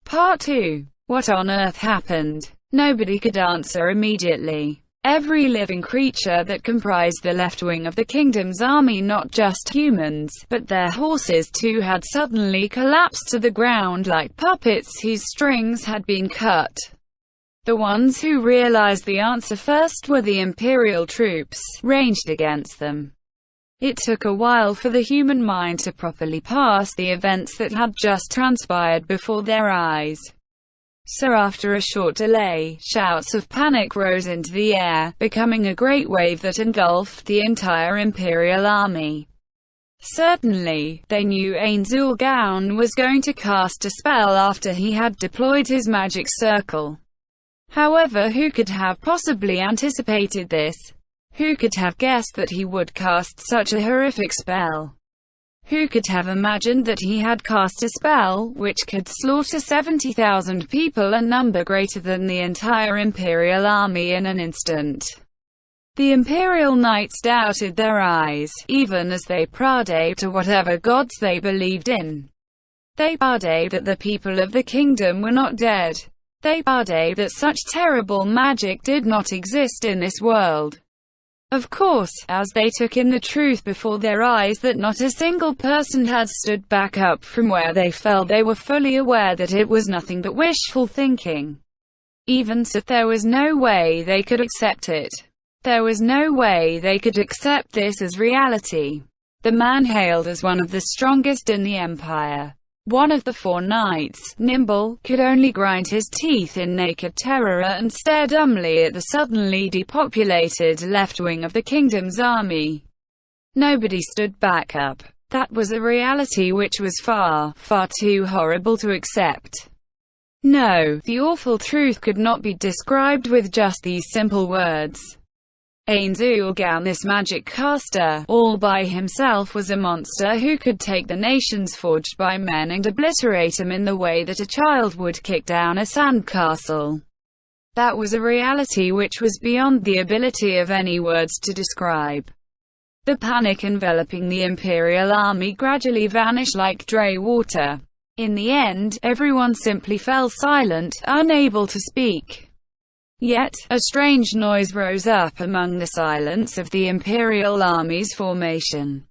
Part 2. What on earth happened? Nobody could answer immediately. Every living creature that comprised the left wing of the kingdom's army, not just humans, but their horses too, had suddenly collapsed to the ground like puppets whose strings had been cut. The ones who realized the answer first were the Imperial troops, ranged against them. It took a while for the human mind to properly pass the events that had just transpired before their eyes. So after a short delay, shouts of panic rose into the air, becoming a great wave that engulfed the entire Imperial army. Certainly, they knew Kugane was going to cast a spell after he had deployed his magic circle. However, who could have possibly anticipated this? Who could have guessed that he would cast such a horrific spell? Who could have imagined that he had cast a spell which could slaughter 70,000 people, a number greater than the entire Imperial army, in an instant? The Imperial Knights doubted their eyes, even as they prayed to whatever gods they believed in. They prayed that the people of the kingdom were not dead. They prayed that such terrible magic did not exist in this world. Of course, as they took in the truth before their eyes that not a single person had stood back up from where they fell, they were fully aware that it was nothing but wishful thinking. Even so, there was no way they could accept it. There was no way they could accept this as reality. The man hailed as one of the strongest in the Empire. One of the four knights, Nimble, could only grind his teeth in naked terror and stare dumbly at the suddenly depopulated left wing of the kingdom's army. Nobody stood back up. That was a reality which was far, far too horrible to accept. No, the awful truth could not be described with just these simple words. Kugane, this magic caster, all by himself, was a monster who could take the nations forged by men and obliterate them in the way that a child would kick down a sandcastle. That was a reality which was beyond the ability of any words to describe. The panic enveloping the Imperial army gradually vanished like dry water. In the end, everyone simply fell silent, unable to speak. Yet, a strange noise rose up among the silence of the Imperial army's formation.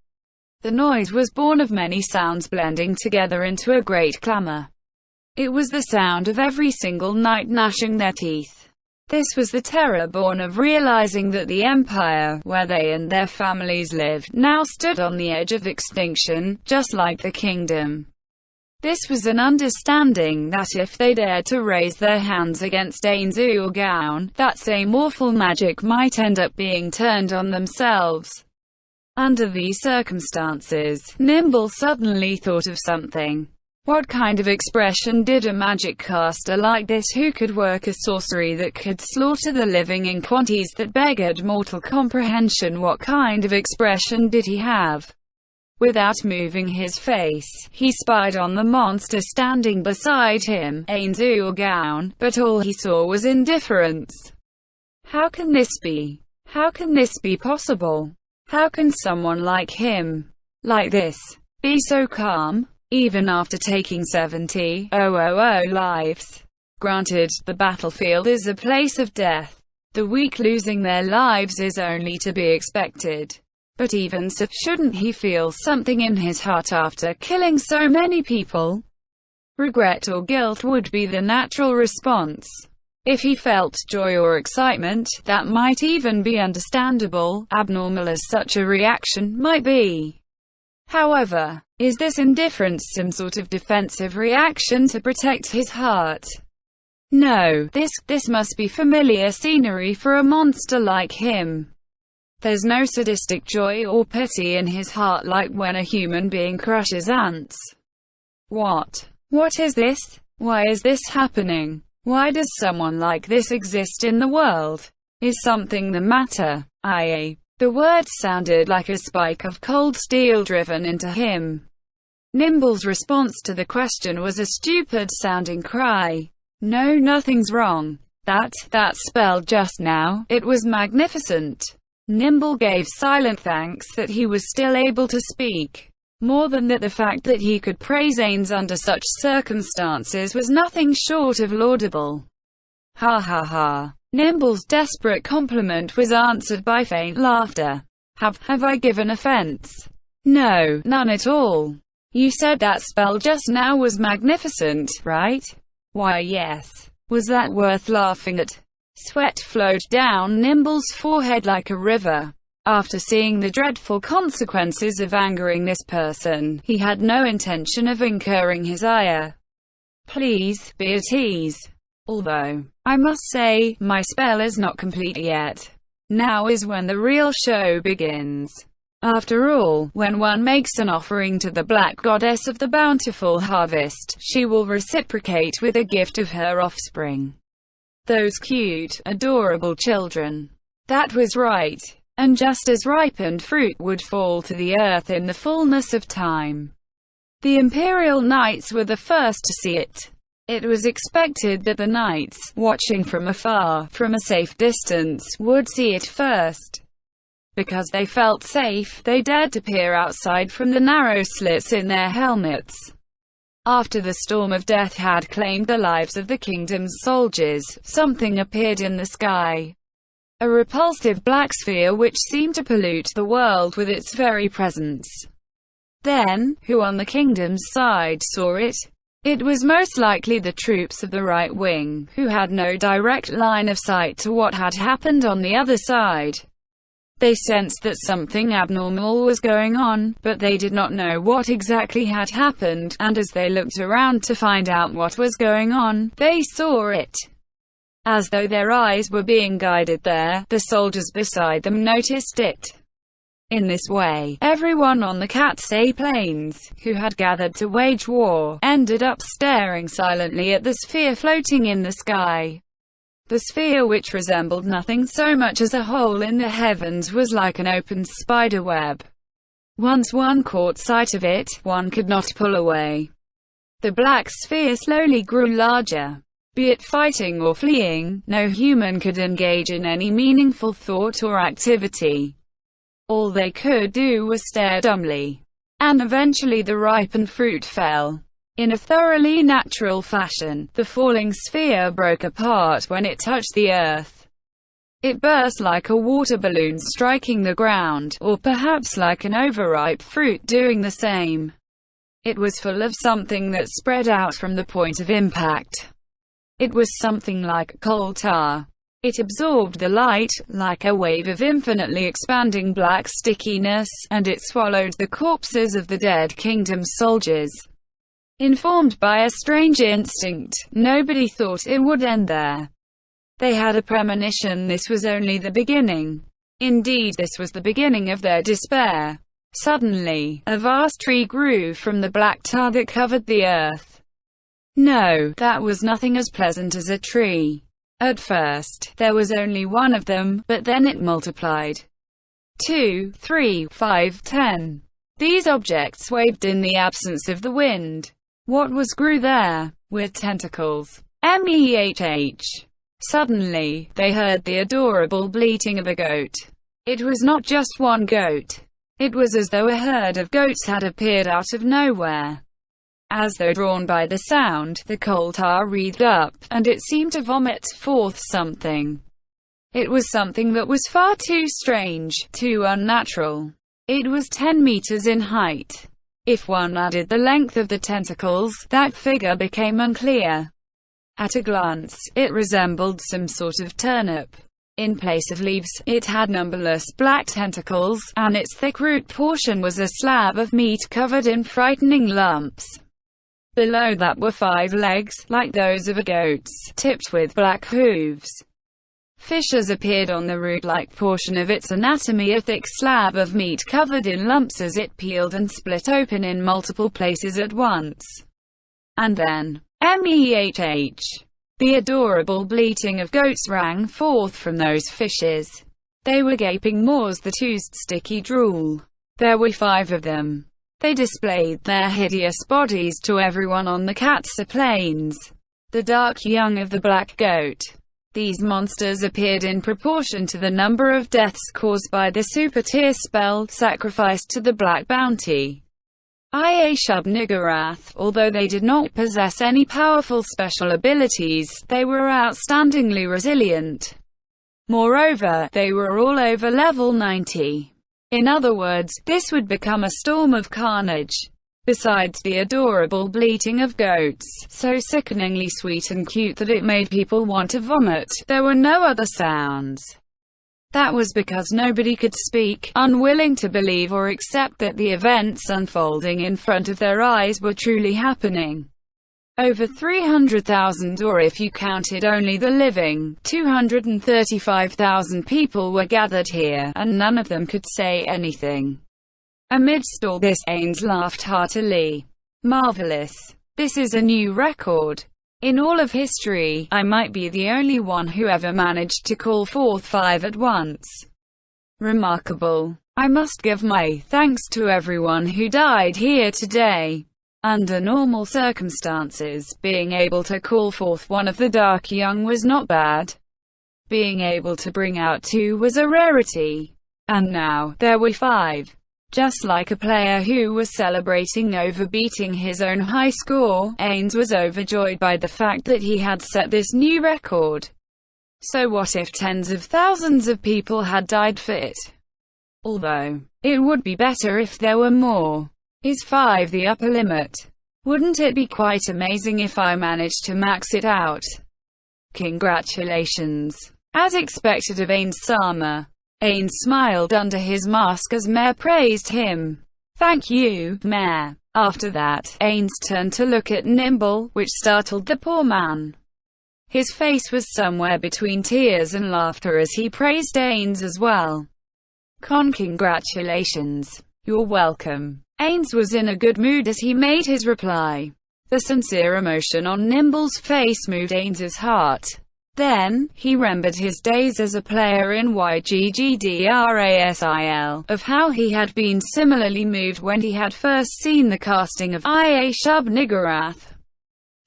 The noise was born of many sounds blending together into a great clamor. It was the sound of every single knight gnashing their teeth. This was the terror born of realizing that the empire, where they and their families lived, now stood on the edge of extinction, just like the kingdom. This was an understanding that if they dared to raise their hands against Kugane, that same awful magic might end up being turned on themselves. Under these circumstances, Nimble suddenly thought of something. What kind of expression did a magic caster like this, who could work a sorcery that could slaughter the living in quantities that beggared mortal comprehension, what kind of expression did he have? Without moving his face, he spied on the monster standing beside him, Kugane, but all he saw was indifference. How can this be? How can this be possible? How can someone like him, like this, be so calm, even after taking 70,000 lives? Granted, the battlefield is a place of death. The weak losing their lives is only to be expected. But even so, shouldn't he feel something in his heart after killing so many people? Regret or guilt would be the natural response. If he felt joy or excitement, that might even be understandable, abnormal as such a reaction might be. However, is this indifference some sort of defensive reaction to protect his heart? No, this must be familiar scenery for a monster like him. There's no sadistic joy or pity in his heart like when a human being crushes ants. What is this? Why is this happening? Why does someone like this exist in the world? Is something the matter? The words sounded like a spike of cold steel driven into him. Nimble's response to the question was a stupid-sounding cry. No, nothing's wrong. That spell just now, it was magnificent. Nimble gave silent thanks that he was still able to speak. More than that, the fact that he could praise Ains under such circumstances was nothing short of laudable. Ha ha ha. Nimble's desperate compliment was answered by faint laughter. Have I given offense? No, none at all. You said that spell just now was magnificent, right? Why, yes. Was that worth laughing at? Sweat flowed down Nimble's forehead like a river. After seeing the dreadful consequences of angering this person, he had no intention of incurring his ire. Please, be at ease. Although, I must say, my spell is not complete yet. Now is when the real show begins. After all, when one makes an offering to the Black Goddess of the bountiful harvest, she will reciprocate with a gift of her offspring. Those cute, adorable children. That was right. And just as ripened fruit would fall to the earth in the fullness of time. The Imperial Knights were the first to see it. It was expected that the knights, watching from afar, from a safe distance, would see it first. Because they felt safe, they dared to peer outside from the narrow slits in their helmets. After the storm of death had claimed the lives of the kingdom's soldiers, something appeared in the sky. A repulsive black sphere which seemed to pollute the world with its very presence. Then, who on the kingdom's side saw it? It was most likely the troops of the right wing, who had no direct line of sight to what had happened on the other side. They sensed that something abnormal was going on, but they did not know what exactly had happened, and as they looked around to find out what was going on, they saw it. As though their eyes were being guided there, the soldiers beside them noticed it. In this way, everyone on the Katsei Plains, who had gathered to wage war, ended up staring silently at the sphere floating in the sky. The sphere, which resembled nothing so much as a hole in the heavens, was like an open spider web. Once one caught sight of it, one could not pull away. The black sphere slowly grew larger. Be it fighting or fleeing, no human could engage in any meaningful thought or activity. All they could do was stare dumbly. And eventually the ripened fruit fell. In a thoroughly natural fashion, the falling sphere broke apart when it touched the earth. It burst like a water balloon striking the ground, or perhaps like an overripe fruit doing the same. It was full of something that spread out from the point of impact. It was something like coal tar. It absorbed the light, like a wave of infinitely expanding black stickiness, and it swallowed the corpses of the dead kingdom's soldiers. Informed by a strange instinct, nobody thought it would end there. They had a premonition this was only the beginning. Indeed, this was the beginning of their despair. Suddenly, a vast tree grew from the black tar that covered the earth. No, that was nothing as pleasant as a tree. At first, there was only one of them, but then it multiplied. 2, 3, 5, 10. These objects waved in the absence of the wind. What grew there? With tentacles. Mehh. Suddenly, they heard the adorable bleating of a goat. It was not just one goat. It was as though a herd of goats had appeared out of nowhere. As though drawn by the sound, the coal tar wreathed up, and it seemed to vomit forth something. It was something that was far too strange, too unnatural. It was 10 meters in height. If one added the length of the tentacles, that figure became unclear. At a glance, it resembled some sort of turnip. In place of leaves, it had numberless black tentacles, and its thick root portion was a slab of meat covered in frightening lumps. Below that were 5 legs, like those of a goat's, tipped with black hooves. Fissures appeared on the root-like portion of its anatomy, a thick slab of meat covered in lumps as it peeled and split open in multiple places at once. And then, mehh. The adorable bleating of goats rang forth from those fissures. They were gaping maws that oozed sticky drool. There were 5 of them. They displayed their hideous bodies to everyone on the Katsei Plains. The dark young of the black goat. These monsters appeared in proportion to the number of deaths caused by the super tier spell, sacrificed to the Black Bounty. IA Shub-Niggurath. Although they did not possess any powerful special abilities, they were outstandingly resilient. Moreover, they were all over level 90. In other words, this would become a storm of carnage. Besides the adorable bleating of goats, so sickeningly sweet and cute that it made people want to vomit, there were no other sounds. That was because nobody could speak, unwilling to believe or accept that the events unfolding in front of their eyes were truly happening. Over 300,000, or if you counted only the living, 235,000 people were gathered here, and none of them could say anything. Amidst all this, Ains laughed heartily. Marvelous. This is a new record. In all of history, I might be the only one who ever managed to call forth 5 at once. Remarkable. I must give my thanks to everyone who died here today. Under normal circumstances, being able to call forth one of the Dark Young was not bad. Being able to bring out 2 was a rarity. And now, there were 5. Just like a player who was celebrating over beating his own high score, Ains was overjoyed by the fact that he had set this new record. So what if tens of thousands of people had died for it? Although, it would be better if there were more. Is 5 the upper limit? Wouldn't it be quite amazing if I managed to max it out? Congratulations. As expected of Ains-sama. Ains smiled under his mask as Mare praised him. Thank you, Mare. After that, Ains turned to look at Nimble, which startled the poor man. His face was somewhere between tears and laughter as he praised Ains as well. Congratulations. You're welcome. Ains was in a good mood as he made his reply. The sincere emotion on Nimble's face moved Ains's heart. Then, he remembered his days as a player in YGGDRASIL, of how he had been similarly moved when he had first seen the casting of IA Shub-Niggurath.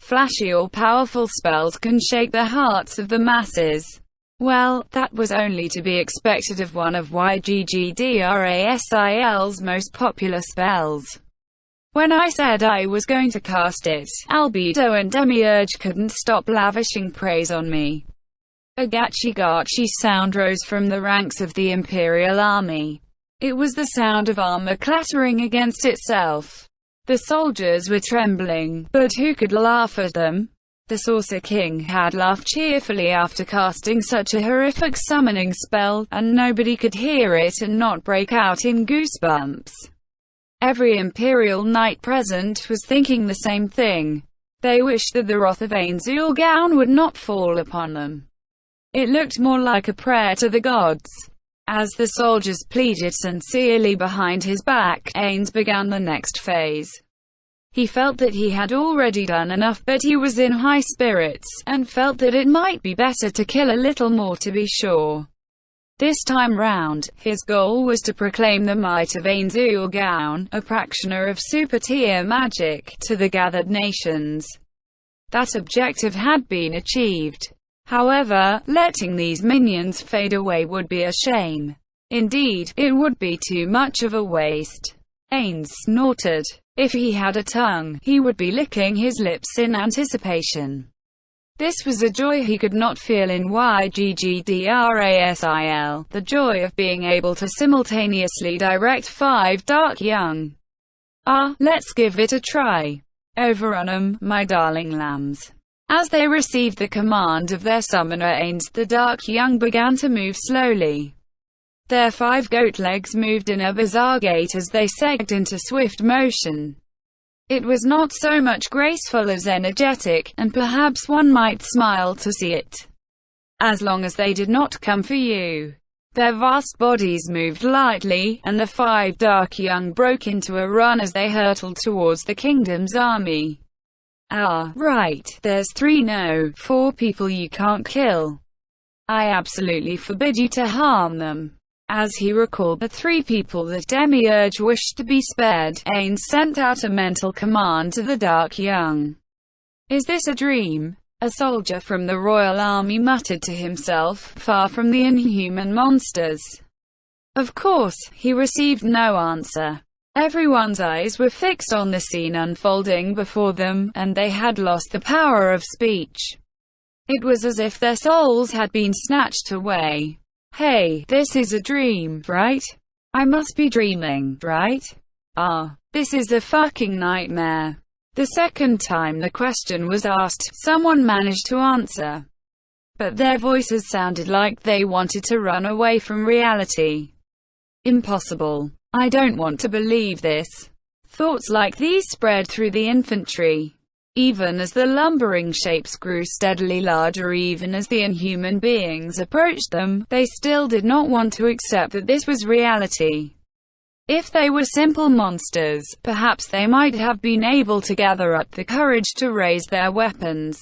Flashy or powerful spells can shake the hearts of the masses. Well, that was only to be expected of one of YGGDRASIL's most popular spells. When I said I was going to cast it, Albedo and Demiurge couldn't stop lavishing praise on me. A gachi-gachi sound rose from the ranks of the Imperial Army. It was the sound of armor clattering against itself. The soldiers were trembling, but who could laugh at them? The Saucer King had laughed cheerfully after casting such a horrific summoning spell, and nobody could hear it and not break out in goosebumps. Every Imperial Knight present was thinking the same thing. They wished that the wrath of Ains-Ulgaun would not fall upon them. It looked more like a prayer to the gods. As the soldiers pleaded sincerely behind his back, Ains began the next phase. He felt that he had already done enough, but he was in high spirits, and felt that it might be better to kill a little more to be sure. This time round, his goal was to proclaim the might of Ains-Ulgaun, a practitioner of super-tier magic, to the gathered nations. That objective had been achieved. However, letting these minions fade away would be a shame. Indeed, it would be too much of a waste. Ains snorted. If he had a tongue, he would be licking his lips in anticipation. This was a joy he could not feel in YGGDRASIL, the joy of being able to simultaneously direct 5 Dark Young. Let's give it a try. Over on 'em, my darling lambs. As they received the command of their summoner Ains, the Dark Young began to move slowly. Their 5 goat legs moved in a bizarre gait as they segged into swift motion. It was not so much graceful as energetic, and perhaps one might smile to see it. As long as they did not come for you. Their vast bodies moved lightly, and the 5 Dark Young broke into a run as they hurtled towards the kingdom's army. Right, there's 4 people you can't kill. I absolutely forbid you to harm them. As he recalled the 3 people that Demiurge wished to be spared, Ains sent out a mental command to the Dark Young. Is this a dream? A soldier from the royal army muttered to himself, far from the inhuman monsters. Of course, he received no answer. Everyone's eyes were fixed on the scene unfolding before them, and they had lost the power of speech. It was as if their souls had been snatched away. Hey, this is a dream, right? I must be dreaming, right? This is a fucking nightmare. The second time the question was asked, someone managed to answer. But their voices sounded like they wanted to run away from reality. Impossible. I don't want to believe this. Thoughts like these spread through the infantry. Even as the lumbering shapes grew steadily larger, even as the inhuman beings approached them, they still did not want to accept that this was reality. If they were simple monsters, perhaps they might have been able to gather up the courage to raise their weapons.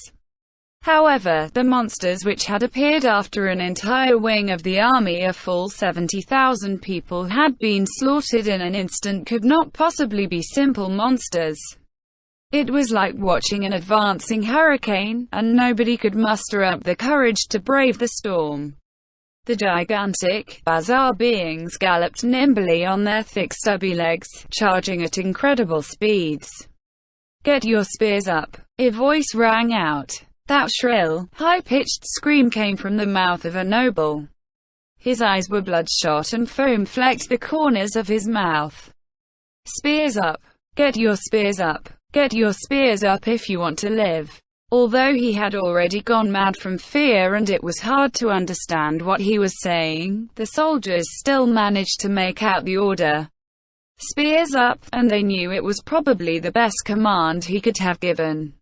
However, the monsters which had appeared after an entire wing of the army, a full 70,000 people, had been slaughtered in an instant, could not possibly be simple monsters. It was like watching an advancing hurricane, and nobody could muster up the courage to brave the storm. The gigantic, bizarre beings galloped nimbly on their thick stubby legs, charging at incredible speeds. "Get your spears up!" a voice rang out. That shrill, high-pitched scream came from the mouth of a noble. His eyes were bloodshot and foam flecked the corners of his mouth. "Spears up! Get your spears up! Get your spears up if you want to live!" Although he had already gone mad from fear and it was hard to understand what he was saying, the soldiers still managed to make out the order. "Spears up!" and they knew it was probably the best command he could have given.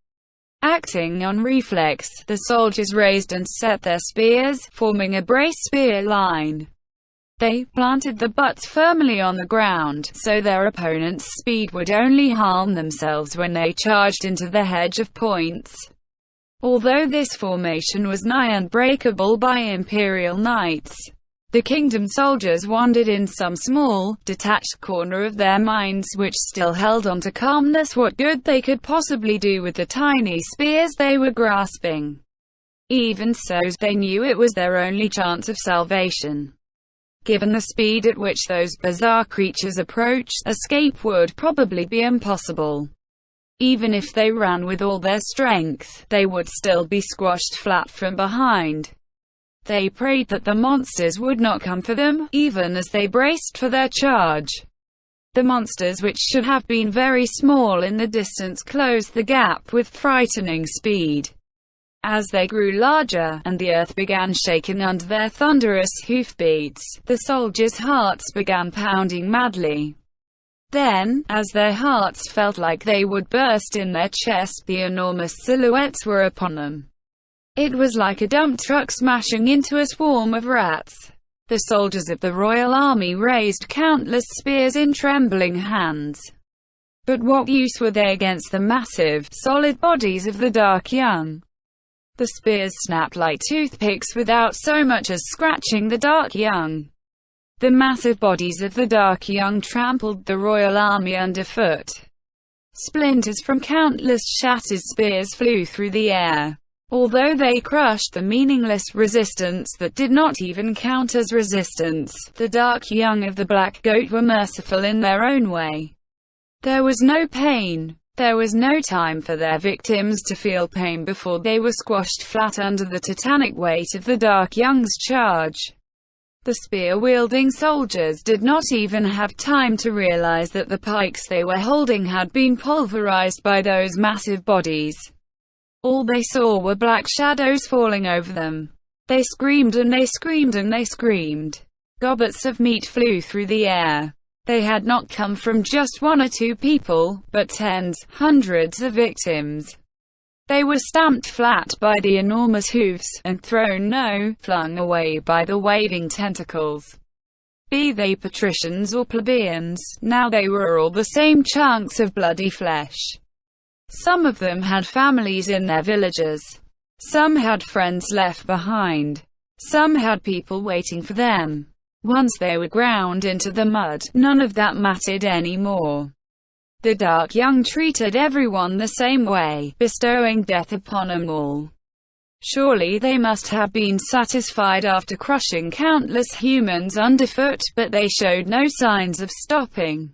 Acting on reflex, the soldiers raised and set their spears, forming a brace spear line. They planted the butts firmly on the ground, so their opponent's speed would only harm themselves when they charged into the hedge of points. Although this formation was nigh unbreakable by Imperial Knights, the Kingdom soldiers wandered in some small, detached corner of their minds which still held on to calmness what good they could possibly do with the tiny spears they were grasping. Even so, they knew it was their only chance of salvation. Given the speed at which those bizarre creatures approached, escape would probably be impossible. Even if they ran with all their strength, they would still be squashed flat from behind. They prayed that the monsters would not come for them, even as they braced for their charge. The monsters, which should have been very small in the distance, closed the gap with frightening speed. As they grew larger, and the earth began shaking under their thunderous hoofbeats, the soldiers' hearts began pounding madly. Then, as their hearts felt like they would burst in their chest, the enormous silhouettes were upon them. It was like a dump truck smashing into a swarm of rats. The soldiers of the royal army raised countless spears in trembling hands. But what use were they against the massive, solid bodies of the Dark Young? The spears snapped like toothpicks without so much as scratching the Dark Young. The massive bodies of the Dark Young trampled the royal army underfoot. Splinters from countless shattered spears flew through the air. Although they crushed the meaningless resistance that did not even count as resistance, the Dark Young of the Black Goat were merciful in their own way. There was no pain. There was no time for their victims to feel pain before they were squashed flat under the titanic weight of the Dark Young's charge. The spear-wielding soldiers did not even have time to realize that the pikes they were holding had been pulverized by those massive bodies. All they saw were black shadows falling over them. They screamed and they screamed and they screamed. Gobbets of meat flew through the air. They had not come from just one or two people, but tens, hundreds of victims. They were stamped flat by the enormous hoofs, and flung away by the waving tentacles. Be they patricians or plebeians, now they were all the same chunks of bloody flesh. Some of them had families in their villages. Some had friends left behind. Some had people waiting for them. Once they were ground into the mud, none of that mattered anymore. The Dark Young treated everyone the same way, bestowing death upon them all. Surely they must have been satisfied after crushing countless humans underfoot, but they showed no signs of stopping.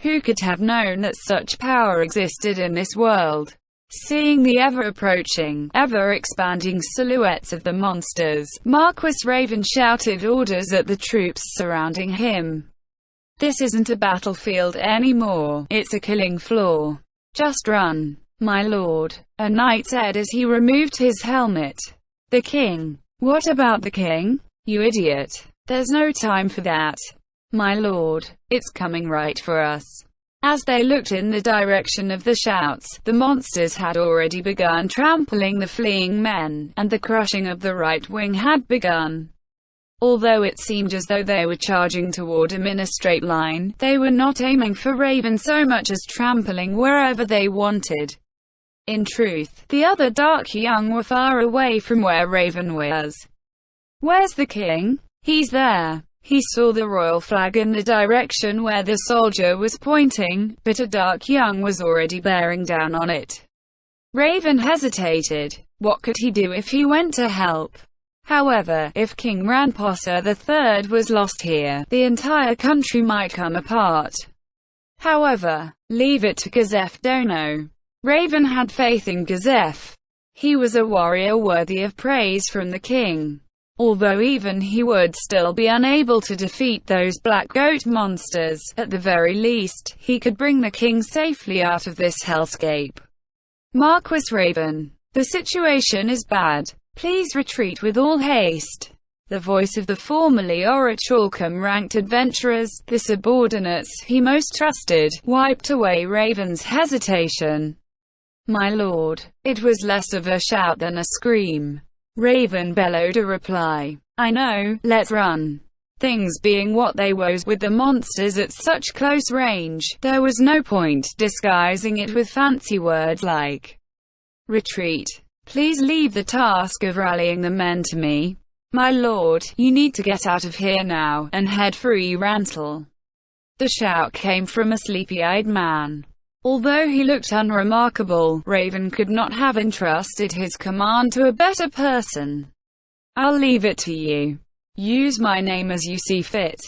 Who could have known that such power existed in this world? Seeing the ever-approaching, ever-expanding silhouettes of the monsters, Marquis Raven shouted orders at the troops surrounding him. This isn't a battlefield anymore, it's a killing floor. Just run, my lord, a knight said as he removed his helmet. The king? What about the king? You idiot. There's no time for that. My lord, it's coming right for us. As they looked in the direction of the shouts, the monsters had already begun trampling the fleeing men, and the crushing of the right wing had begun. Although it seemed as though they were charging toward him in a straight line, they were not aiming for Raven so much as trampling wherever they wanted. In truth, the other Dark Young were far away from where Raven was. Where's the king? He's there. He saw the royal flag in the direction where the soldier was pointing, but a Dark Young was already bearing down on it. Raven hesitated. What could he do if he went to help? However, if King Ranposa III was lost here, the entire country might come apart. However, leave it to Gazef Dono. Raven had faith in Gazef. He was a warrior worthy of praise from the king. Although even he would still be unable to defeat those black goat monsters, at the very least, he could bring the king safely out of this hellscape. Marquis Raven, the situation is bad. Please retreat with all haste. The voice of the formerly Orichalcum-ranked adventurers, the subordinates he most trusted, wiped away Raven's hesitation. My lord. It was less of a shout than a scream. Raven bellowed a reply. I know, let's run. Things being what they were with the monsters at such close range, there was no point disguising it with fancy words like retreat. Please leave the task of rallying the men to me. My lord, you need to get out of here now, and head for Rantel. The shout came from a sleepy-eyed man. Although he looked unremarkable, Raven could not have entrusted his command to a better person. I'll leave it to you. Use my name as you see fit.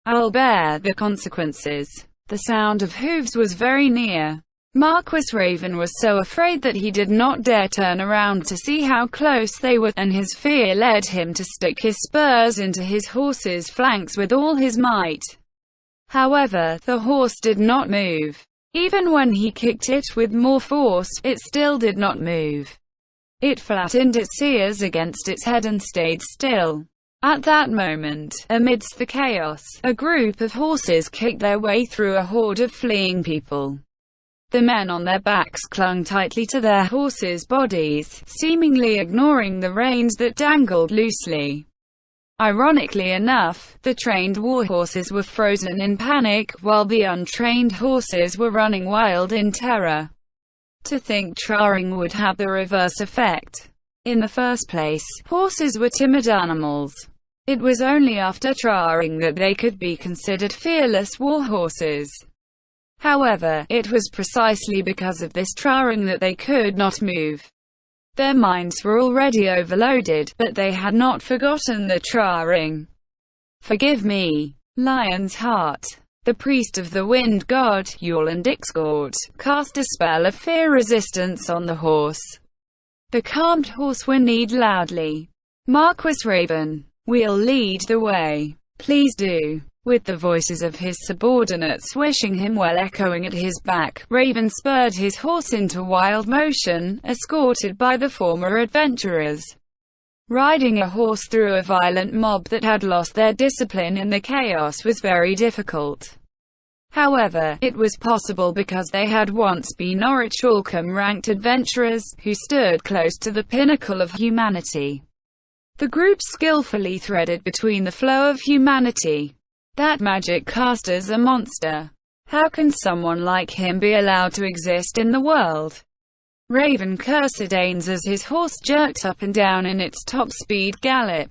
I'll bear the consequences. The sound of hooves was very near. Marquis Raven was so afraid that he did not dare turn around to see how close they were, and his fear led him to stick his spurs into his horse's flanks with all his might. However, the horse did not move. Even when he kicked it with more force, it still did not move. It flattened its ears against its head and stayed still. At that moment, amidst the chaos, a group of horses kicked their way through a horde of fleeing people. The men on their backs clung tightly to their horses' bodies, seemingly ignoring the reins that dangled loosely. Ironically enough, the trained warhorses were frozen in panic, while the untrained horses were running wild in terror. To think trarring would have the reverse effect. In the first place, horses were timid animals. It was only after trarring that they could be considered fearless warhorses. However, it was precisely because of this trarring that they could not move. Their minds were already overloaded, but they had not forgotten the trarring. Forgive me, Lion's Heart. The priest of the wind god, Yorland Ixgort, cast a spell of fear resistance on the horse. The calmed horse whinnied loudly. Marquis Raven, we'll lead the way. Please do. With the voices of his subordinates wishing him well echoing at his back, Raven spurred his horse into wild motion, escorted by the former adventurers. Riding a horse through a violent mob that had lost their discipline in the chaos was very difficult. However, it was possible because they had once been Orichalcum-ranked adventurers, who stood close to the pinnacle of humanity. The group skillfully threaded between the flow of humanity. That magic caster's a monster. How can someone like him be allowed to exist in the world? Raven cursed Ains as his horse jerked up and down in its top-speed gallop.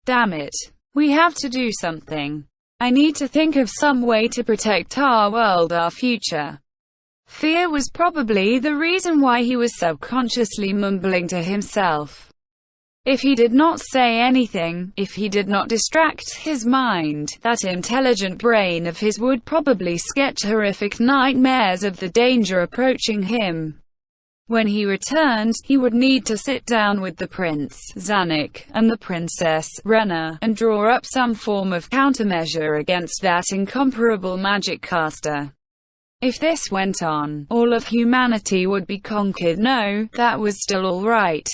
Damn it. We have to do something. I need to think of some way to protect our world, our future. Fear was probably the reason why he was subconsciously mumbling to himself. If he did not say anything, if he did not distract his mind, that intelligent brain of his would probably sketch horrific nightmares of the danger approaching him. When he returned, he would need to sit down with the Prince, Zanuck, and the Princess, Rena, and draw up some form of countermeasure against that incomparable magic caster. If this went on, all of humanity would be conquered. No, that was still all right.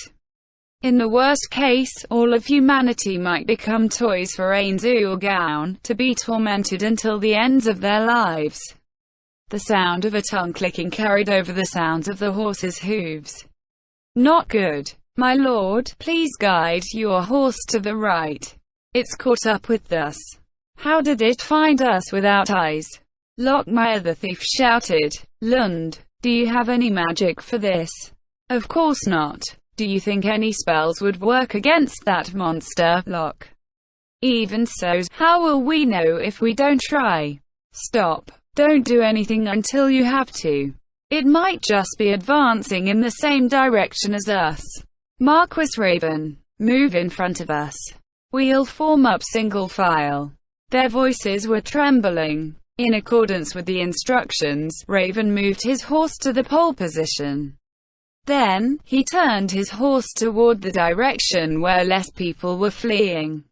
In the worst case, all of humanity might become toys for Ainzul, to be tormented until the ends of their lives. The sound of a tongue clicking carried over the sounds of the horse's hooves. Not good. My lord, please guide your horse to the right. It's caught up with us. How did it find us without eyes? Lockmire the thief shouted. Lund, do you have any magic for this? Of course not. Do you think any spells would work against that monster, Locke? Even so, how will we know if we don't try? Stop. Don't do anything until you have to. It might just be advancing in the same direction as us. Marquis Raven, move in front of us. We'll form up single file. Their voices were trembling. In accordance with the instructions, Raven moved his horse to the pole position. Then, he turned his horse toward the direction where less people were fleeing.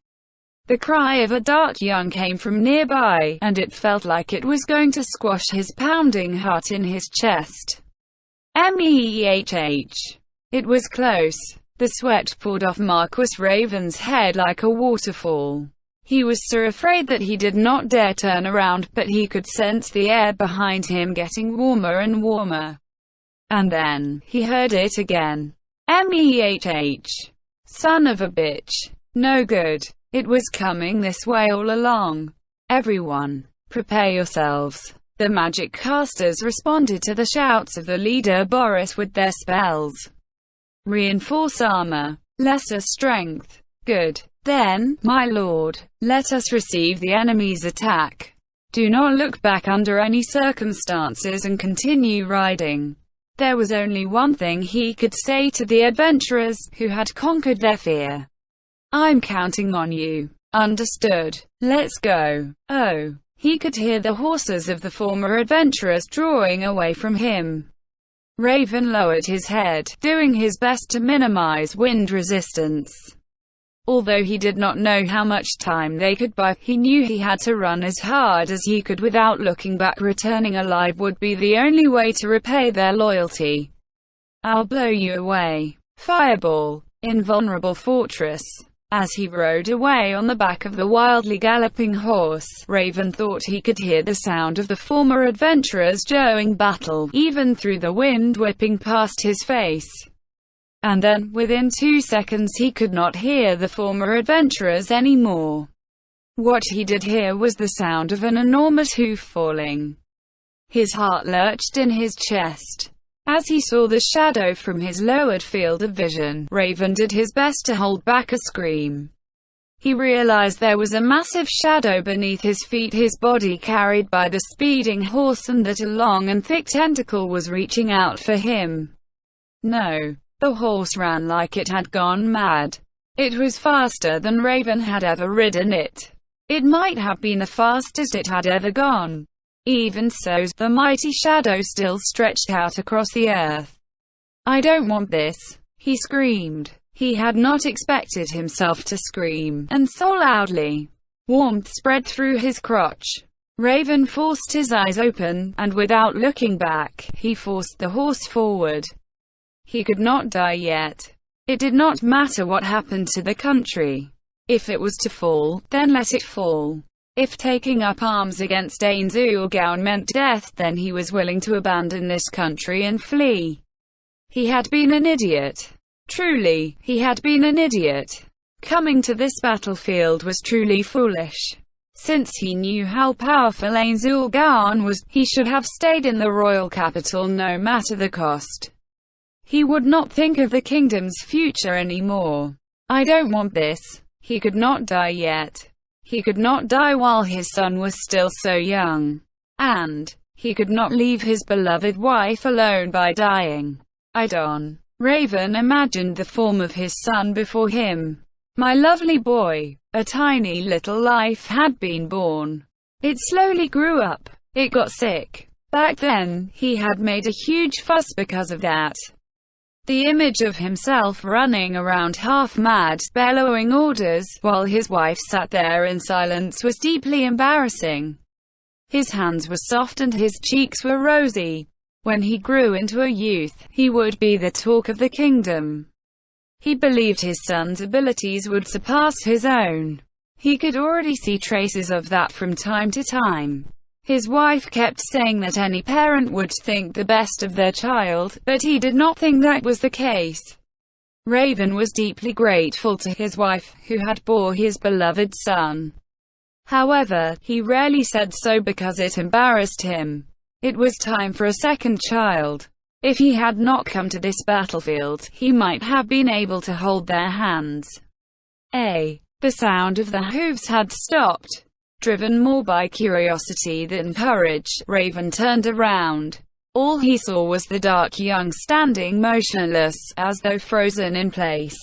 The cry of a Dart Young came from nearby, and it felt like it was going to squash his pounding heart in his chest. Meehh. It was close. The sweat poured off Marquis Raven's head like a waterfall. He was so afraid that he did not dare turn around, but he could sense the air behind him getting warmer and warmer. And then, he heard it again. Meehh. Son of a bitch. No good. It was coming this way all along. Everyone, prepare yourselves. The magic casters responded to the shouts of the leader Boris with their spells. Reinforce armor. Lesser strength. Good. Then, my lord, let us receive the enemy's attack. Do not look back under any circumstances and continue riding. There was only one thing he could say to the adventurers, who had conquered their fear. I'm counting on you. Understood. Let's go. Oh. He could hear the horses of the former adventurers drawing away from him. Raven lowered his head, doing his best to minimize wind resistance. Although he did not know how much time they could buy, he knew he had to run as hard as he could without looking back. Returning alive would be the only way to repay their loyalty. I'll blow you away. Fireball. Invulnerable fortress. As he rode away on the back of the wildly galloping horse, Raven thought he could hear the sound of the former adventurers joeing battle, even through the wind whipping past his face. And then, within 2 seconds he could not hear the former adventurers anymore. What he did hear was the sound of an enormous hoof falling. His heart lurched in his chest. As he saw the shadow from his lowered field of vision, Raven did his best to hold back a scream. He realized there was a massive shadow beneath his feet, his body carried by the speeding horse, and that a long and thick tentacle was reaching out for him. No. The horse ran like it had gone mad. It was faster than Raven had ever ridden it. It might have been the fastest it had ever gone. Even so, the mighty shadow still stretched out across the earth. I don't want this, he screamed. He had not expected himself to scream, and so loudly. Warmth spread through his crotch. Raven forced his eyes open, and without looking back, he forced the horse forward. He could not die yet. It did not matter what happened to the country. If it was to fall, then let it fall. If taking up arms against Ainzul meant death, then he was willing to abandon this country and flee. He had been an idiot. Truly, he had been an idiot. Coming to this battlefield was truly foolish. Since he knew how powerful Ainzul was, he should have stayed in the royal capital no matter the cost. He would not think of the kingdom's future anymore. I don't want this. He could not die yet. He could not die while his son was still so young. And he could not leave his beloved wife alone by dying. Raven imagined the form of his son before him. My lovely boy. A tiny little life had been born. It slowly grew up. It got sick. Back then, he had made a huge fuss because of that. The image of himself running around half-mad, bellowing orders, while his wife sat there in silence was deeply embarrassing. His hands were soft and his cheeks were rosy. When he grew into a youth, he would be the talk of the kingdom. He believed his son's abilities would surpass his own. He could already see traces of that from time to time. His wife kept saying that any parent would think the best of their child, but he did not think that was the case. Raven was deeply grateful to his wife, who had bore his beloved son. However, he rarely said so because it embarrassed him. It was time for a second child. If he had not come to this battlefield, he might have been able to hold their hands. The sound of the hooves had stopped. Driven more by curiosity than courage, Raven turned around. All he saw was the dark young standing motionless, as though frozen in place.